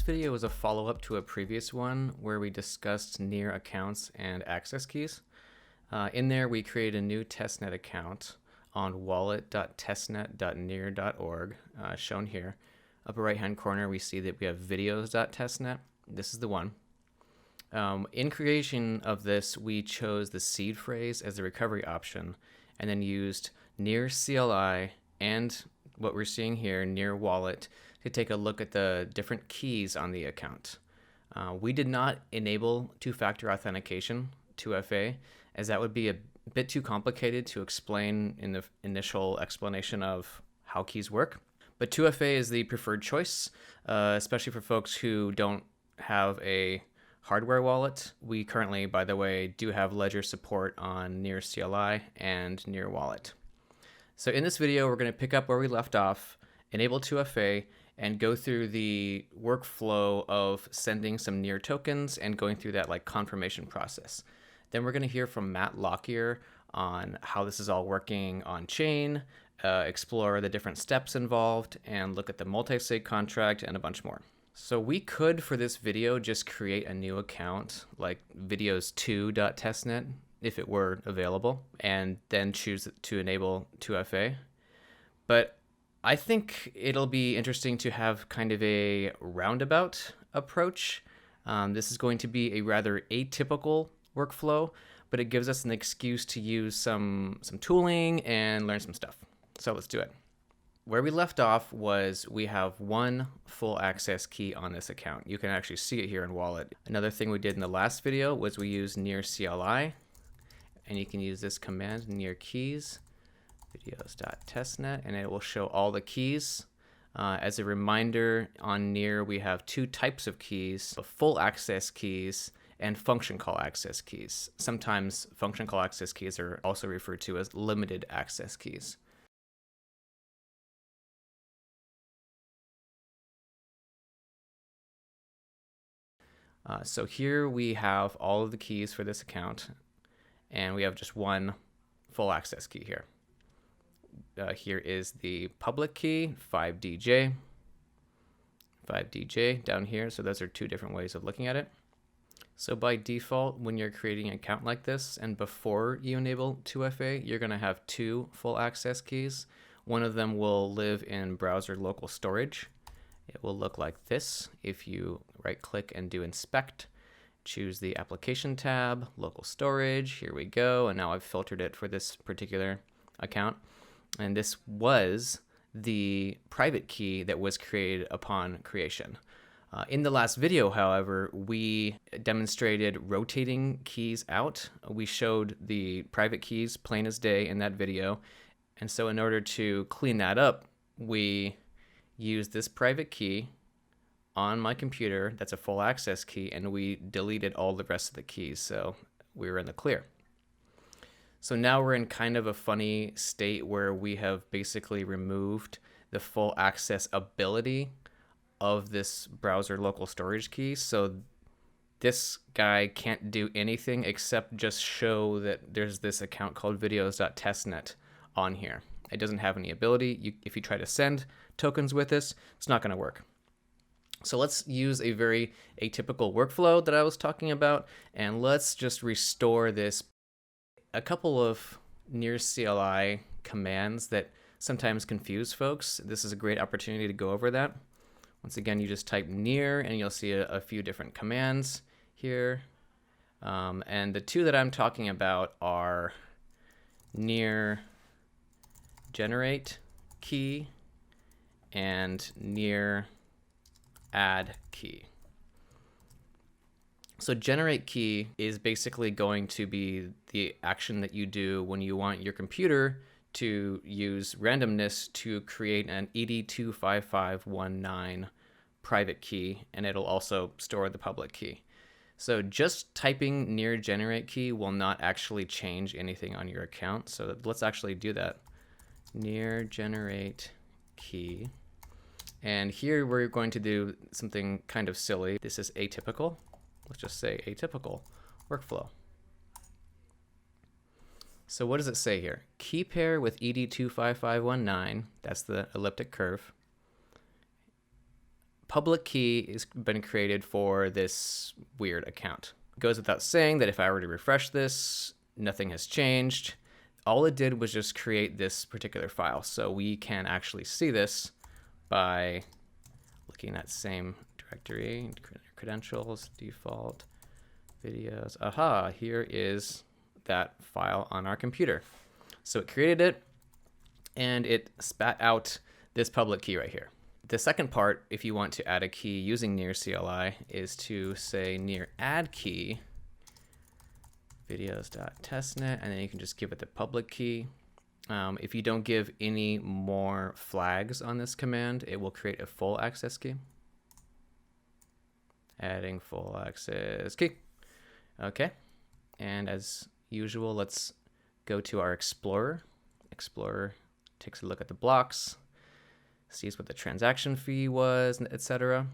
video was a follow-up to a previous one where we discussed NEAR accounts and access keys. In there, we created a new testnet account on wallet.testnet.near.org, shown here. Upper right-hand corner, we see that we have videos.testnet. This is the one. In creation of this, we chose the seed phrase as the recovery option and then used NEAR CLI and what we're seeing here, NEAR Wallet, to take a look at the different keys on the account. We did not enable two-factor authentication, 2FA, as that would be a bit too complicated to explain in the initial explanation of how keys work. But 2FA is the preferred choice, especially for folks who don't have a hardware wallet. We currently, by the way, do have Ledger support on NEAR CLI and NEAR Wallet. So in this video, we're going to pick up where we left off, enable 2FA, and go through the workflow of sending some NEAR tokens and going through that like confirmation process. Then we're going to hear from Matt Lockyer on how this is all working on chain, explore the different steps involved, and look at the multisig contract and a bunch more. So we could, for this video, just create a new account like videos2.testnet if it were available, and then choose to enable 2FA. But I think it'll be interesting to have kind of a roundabout approach. This is going to be a rather atypical workflow, but it gives us an excuse to use some tooling and learn some stuff. So let's do it. Where we left off was we have one full access key on this account. You can actually see it here in Wallet. Another thing we did in the last video was we used NEAR CLI, and you can use this command, NEAR keys, videos.testnet, and it will show all the keys. As a reminder, on NEAR we have two types of keys, full access keys and function call access keys. Sometimes function call access keys are also referred to as limited access keys. So here we have all of the keys for this account, and we have just one full access key here. Here is the public key, 5DJ down here. So those are two different ways of looking at it. So by default, when you're creating an account like this and before you enable 2FA, you're going to have two full access keys. One of them will live in browser local storage. It will look like this. If you right click and do inspect, choose the application tab, local storage, here we go. And now I've filtered it for this particular account. And this was the private key that was created upon creation. In the last video, however, we demonstrated rotating keys out. We showed the private keys plain as day in that video. And so in order to clean that up, we used this private key on my computer. That's a full access key, and we deleted all the rest of the keys. So we were in the clear. So now we're in kind of a funny state where we have basically removed the full access ability of this browser local storage key. So this guy can't do anything except just show that there's this account called videos.testnet on here. It doesn't have any ability. If you try to send tokens with this, it's not going to work. So let's use a very atypical workflow that I was talking about, and let's just restore this. A couple of NEAR CLI commands that sometimes confuse folks. This is a great opportunity to go over that. Once again, you just type NEAR and you'll see a few different commands here. And the two that I'm talking about are NEAR generate key and NEAR add key. So generate key is basically going to be the action that you do when you want your computer to use randomness to create an ED25519 private key, and it'll also store the public key. So just typing NEAR generate key will not actually change anything on your account. So let's actually do that. NEAR generate key. And here we're going to do something kind of silly. This is atypical. Let's just say atypical workflow. So what does it say here? Key pair with ED25519, that's the elliptic curve. public key has been created for this weird account. It goes without saying that if I were to refresh this, nothing has changed. All it did was just create this particular file. So we can actually see this by looking at same directory, credentials, default, videos. Aha, here is that file on our computer. So it created it and it spat out this public key right here. The second part, if you want to add a key using NEAR CLI, is to say NEAR add key videos.testnet, and then you can just give it the public key. If you don't give any more flags on this command, it will create a full access key. Adding full access key. Okay, and as usual, let's go to our Explorer. Explorer takes a look at the blocks, sees what the transaction fee was, etc.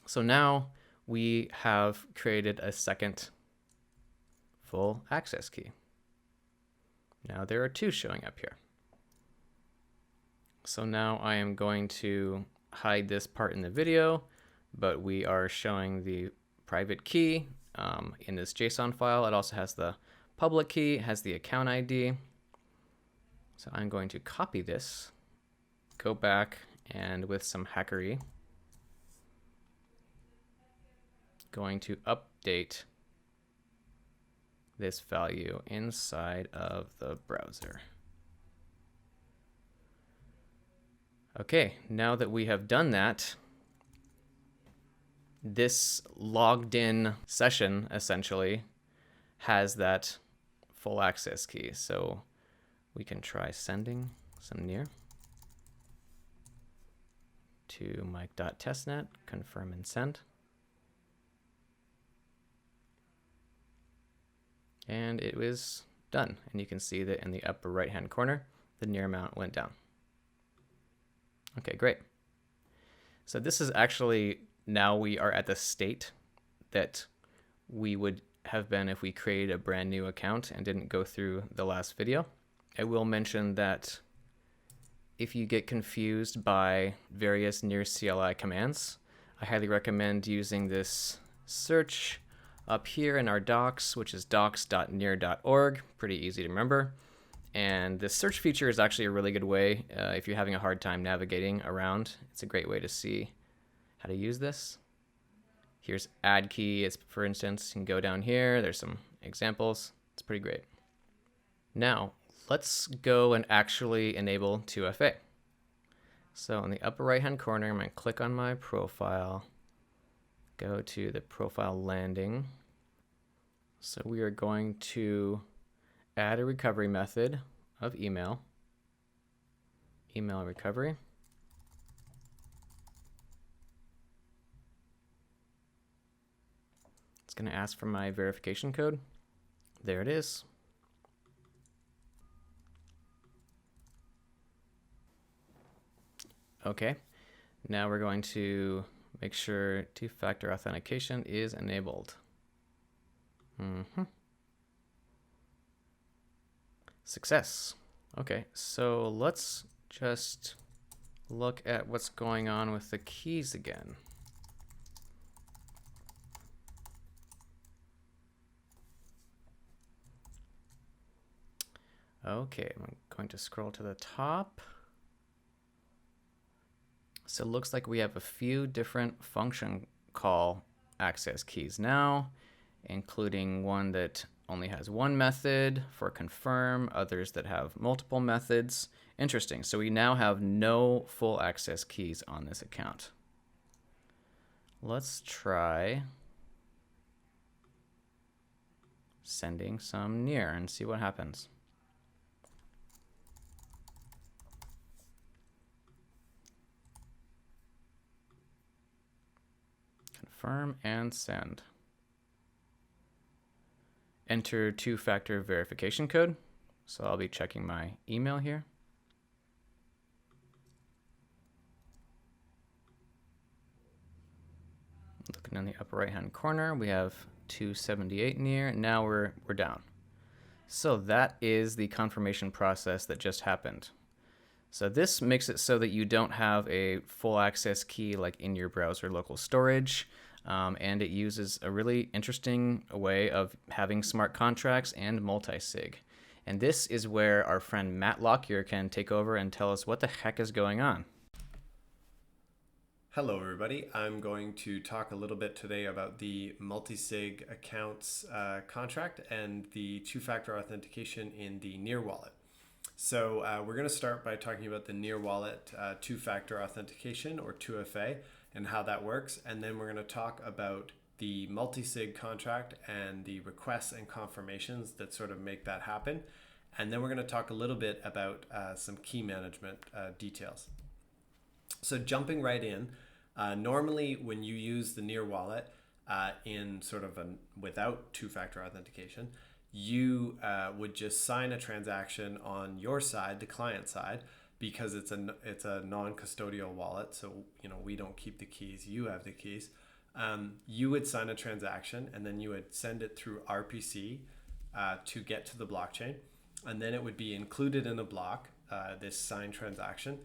So now we have created a second full access key. Now there are two showing up here. So now I am going to hide this part in the video, but we are showing the private key in this JSON file. It also has the public key, has the account ID. So I'm going to copy this, go back, and with some hackery, going to update this value inside of the browser. Okay, now that we have done that, this logged in session essentially has that full access key. So we can try sending some NEAR to mic.testnet, confirm and send. And it was done. And you can see that in the upper right-hand corner, the NEAR amount went down. Okay, great. So this is actually, now we are at the state that we would have been if we created a brand new account and didn't go through the last video. I will mention that if you get confused by various NEAR CLI commands, I highly recommend using this search up here in our docs, which is docs.near.org. Pretty easy to remember. And the search feature is actually a really good way if you're having a hard time navigating around. It's a great way to see how to use this. Here's add key. It's, for instance, you can go down here. There's some examples. It's pretty great. Now, let's go and actually enable 2FA. So in the upper right-hand corner, I'm going to click on my profile, go to the profile landing. So we are going to add a recovery method of email recovery. It's going to ask for my verification code. There it is. Okay, now we're going to make sure two-factor authentication is enabled. Success. Okay, so let's just look at what's going on with the keys again. Okay, I'm going to scroll to the top. So it looks like we have a few different function call access keys now, including one that only has one method for confirm, others that have multiple methods. Interesting. So we now have no full access keys on this account. Let's try sending some NEAR and see what happens. Confirm and send. Enter two-factor verification code. So I'll be checking my email here. Looking in the upper right-hand corner, we have 278 NEAR. Now we're down. So that is the confirmation process that just happened. So this makes it so that you don't have a full access key like in your browser local storage. And it uses a really interesting way of having smart contracts and multisig. And this is where our friend Matt Lockyer can take over and tell us what the heck is going on. Hello everybody, I'm going to talk a little bit today about the multisig accounts contract and the two-factor authentication in the NEAR wallet. So we're going to start by talking about the NEAR wallet two-factor authentication, or 2FA, and how that works, and then we're going to talk about the multisig contract and the requests and confirmations that sort of make that happen, and then we're going to talk a little bit about some key management details. So jumping right in, normally when you use the NEAR wallet in sort of without two-factor authentication, you would just sign a transaction on your side, the client side, because it's a non-custodial wallet. So we don't keep the keys; you have the keys. You would sign a transaction, and then you would send it through RPC to get to the blockchain, and then it would be included in a block, this signed transaction.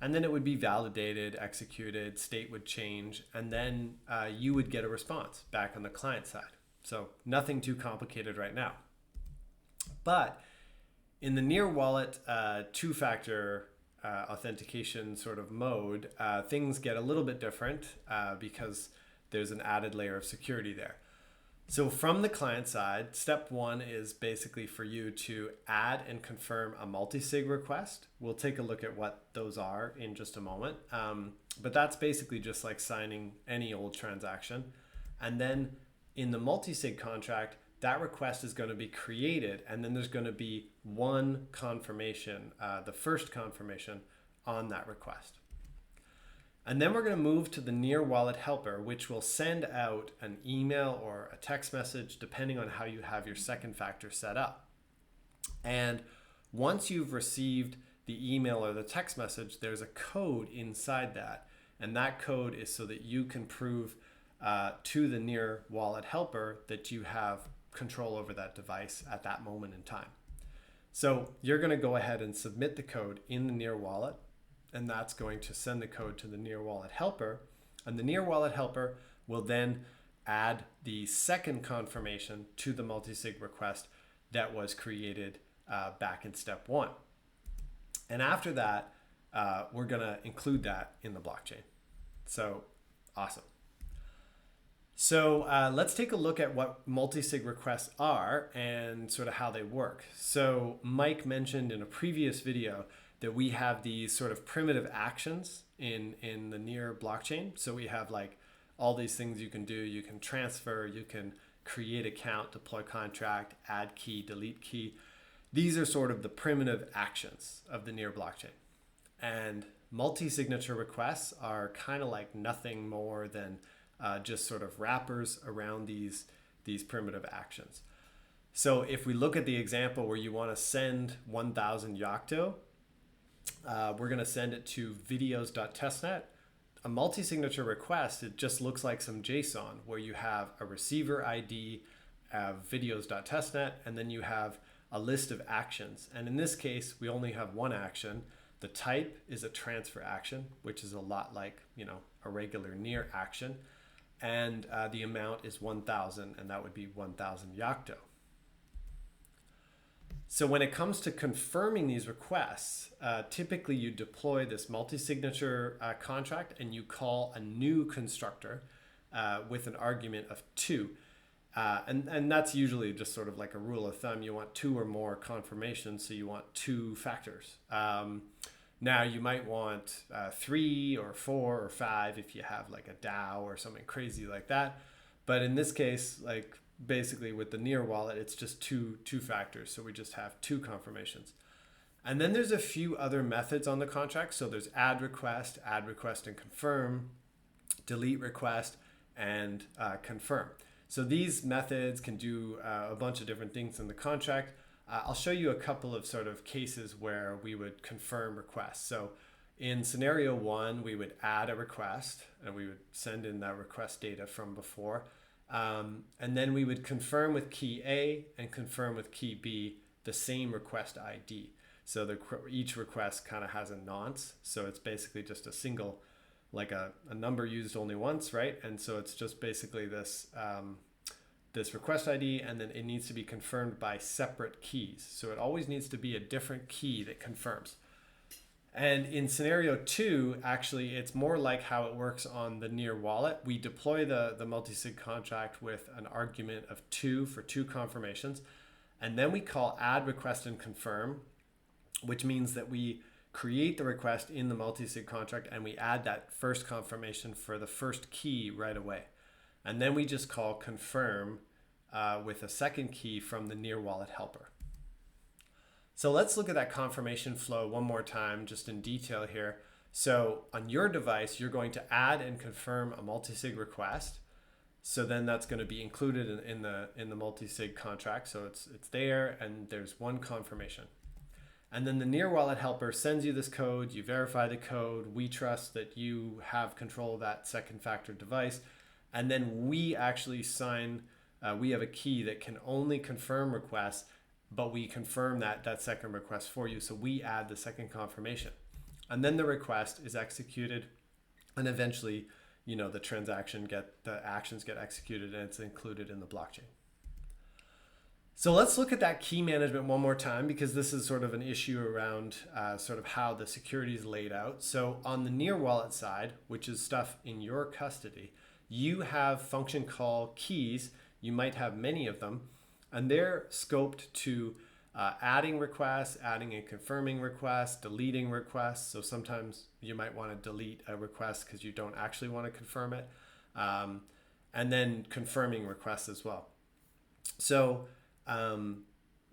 And then it would be validated, executed, state would change, and then you would get a response back on the client side. So nothing too complicated right now. But in the NEAR wallet two-factor authentication sort of mode, things get a little bit different because there's an added layer of security there. So from the client side, step one is basically for you to add and confirm a multisig request. We'll take a look at what those are in just a moment. But that's basically just like signing any old transaction. And then in the multisig contract, that request is going to be created, and then there's going to be one confirmation, the first confirmation on that request. And then we're going to move to the NEAR wallet helper, which will send out an email or a text message depending on how you have your second factor set up. And once you've received the email or the text message, there's a code inside that. And that code is so that you can prove to the NEAR wallet helper that you have control over that device at that moment in time. So you're going to go ahead and submit the code in the NEAR wallet, and that's going to send the code to the NEAR wallet helper, and the NEAR wallet helper will then add the second confirmation to the multisig request that was created back in step one. And after that, we're going to include that in the blockchain. So awesome. So let's take a look at what multisig requests are and sort of how they work. So Mike mentioned in a previous video that we have these sort of primitive actions in the NEAR blockchain. So we have like all these things you can do. You can transfer, you can create account, deploy contract, add key, delete key. These are sort of the primitive actions of the NEAR blockchain. And multi-signature requests are kind of like nothing more than just sort of wrappers around these primitive actions. So if we look at the example where you want to send 1,000 Yocto, we're going to send it to videos.testnet. A multi-signature request, it just looks like some JSON where you have a receiver ID, videos.testnet, and then you have a list of actions. And in this case, we only have one action. The type is a transfer action, which is a lot like, a regular NEAR action. And the amount is 1,000, and that would be 1,000 Yocto. So when it comes to confirming these requests, typically you deploy this multi-signature contract and you call a new constructor with an argument of 2. And that's usually just sort of like a rule of thumb. You want 2 or more confirmations, so you want 2 factors. Now you might want 3 or 4 or 5 if you have like a DAO or something crazy like that. But in this case, like basically with the NEAR wallet, it's just two factors. So we just have 2 confirmations. And then there's a few other methods on the contract. So there's add request and confirm, delete request, and confirm. So these methods can do a bunch of different things in the contract. I'll show you a couple of sort of cases where we would confirm requests. So in scenario 1, we would add a request and we would send in that request data from before. And then we would confirm with key A and confirm with key B the same request ID. So each request kind of has a nonce. So it's basically just a single, like a number used only once, right? And so it's just basically this this request ID, and then it needs to be confirmed by separate keys. So it always needs to be a different key that confirms. And in scenario 2, actually, it's more like how it works on the NEAR wallet. We deploy the multisig contract with an argument of 2 for 2 confirmations. And then we call add request and confirm, which means that we create the request in the multisig contract and we add that first confirmation for the first key right away. And then we just call confirm with a second key from the NEAR wallet helper. So let's look at that confirmation flow one more time, just in detail here. So on your device, you're going to add and confirm a multisig request. So then that's going to be included in the multisig contract. So it's there, and there's one confirmation. And then the NEAR wallet helper sends you this code. You verify the code. We trust that you have control of that second factor device. And then we actually sign, we have a key that can only confirm requests, but we confirm that second request for you. So we add the second confirmation. And then the request is executed, and eventually, the actions get executed, and it's included in the blockchain. So let's look at that key management one more time, because this is sort of an issue around sort of how the security is laid out. So on the NEAR wallet side, which is stuff in your custody, you have function call keys. You might have many of them, and they're scoped to adding requests, adding and confirming requests, deleting requests. So sometimes you might want to delete a request because you don't actually want to confirm it, and then confirming requests as well. So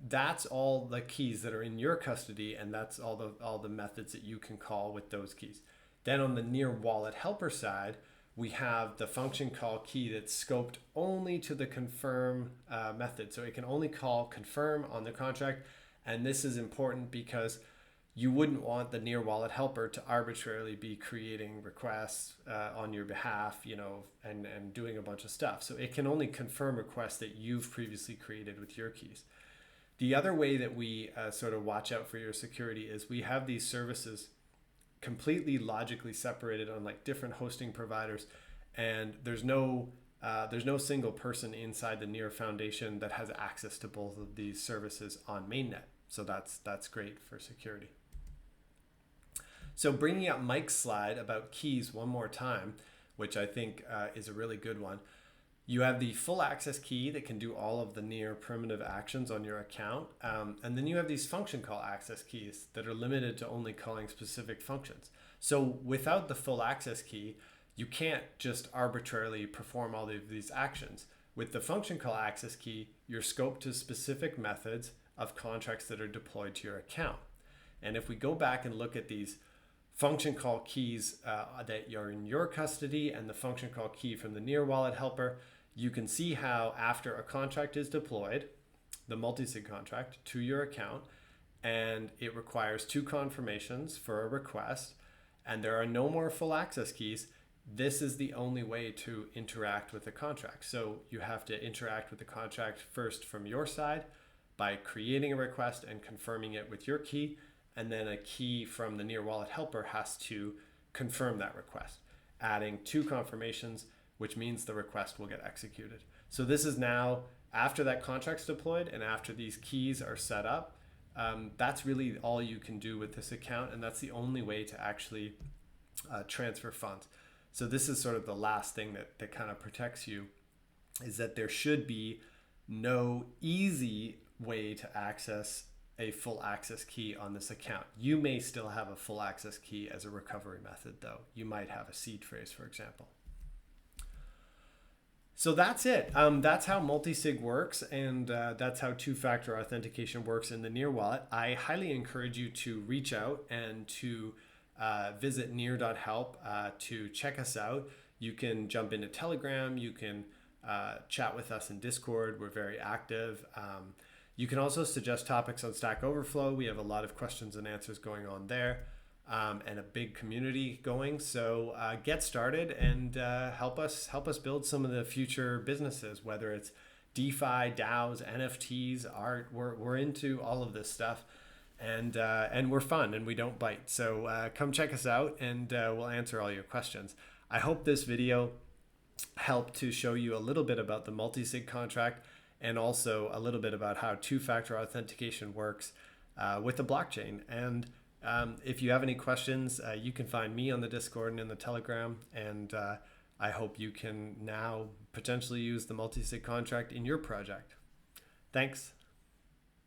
that's all the keys that are in your custody, and that's all the methods that you can call with those keys. Then on the NEAR wallet helper side, we have the function call key that's scoped only to the confirm method. So it can only call confirm on the contract. And this is important because you wouldn't want the NEAR wallet helper to arbitrarily be creating requests on your behalf, and doing a bunch of stuff. So it can only confirm requests that you've previously created with your keys. The other way that we sort of watch out for your security is we have these services completely logically separated on like different hosting providers, and there's no single person inside the NEAR Foundation that has access to both of these services on mainnet. So that's great for security. So bringing up Mike's slide about keys one more time, which I think is a really good one. You have the full access key that can do all of the NEAR primitive actions on your account. And then you have these function call access keys that are limited to only calling specific functions. So without the full access key, you can't just arbitrarily perform all of these actions. With the function call access key, you're scoped to specific methods of contracts that are deployed to your account. And if we go back and look at these function call keys that are in your custody and the function call key from the NEAR wallet helper, you can see how after a contract is deployed, the multisig contract, to your account, and it requires 2 confirmations for a request, and there are no more full access keys, this is the only way to interact with the contract. So you have to interact with the contract first from your side by creating a request and confirming it with your key, and then a key from the NEAR wallet helper has to confirm that request, adding 2 confirmations, which means the request will get executed. So this is now after that contract's deployed and after these keys are set up. That's really all you can do with this account, and that's the only way to actually transfer funds. So this is sort of the last thing that kind of protects you, is that there should be no easy way to access a full access key on this account. You may still have a full access key as a recovery method though. You might have a seed phrase, for example. So that's it. That's how multisig works, and that's how two-factor authentication works in the NEAR wallet. I highly encourage you to reach out and to visit near.help to check us out. You can jump into Telegram. You can chat with us in Discord. We're very active. You can also suggest topics on Stack Overflow. We have a lot of questions and answers going on there. And a big community going. So get started and help us build some of the future businesses, whether it's DeFi, DAOs, NFTs, art. We're into all of this stuff. and we're fun and we don't bite. So come check us out, and we'll answer all your questions. I hope this video helped to show you a little bit about the multisig contract and also a little bit about how two-factor authentication works with the blockchain. And if you have any questions, you can find me on the Discord and in the Telegram. And I hope you can now potentially use the multisig contract in your project. Thanks.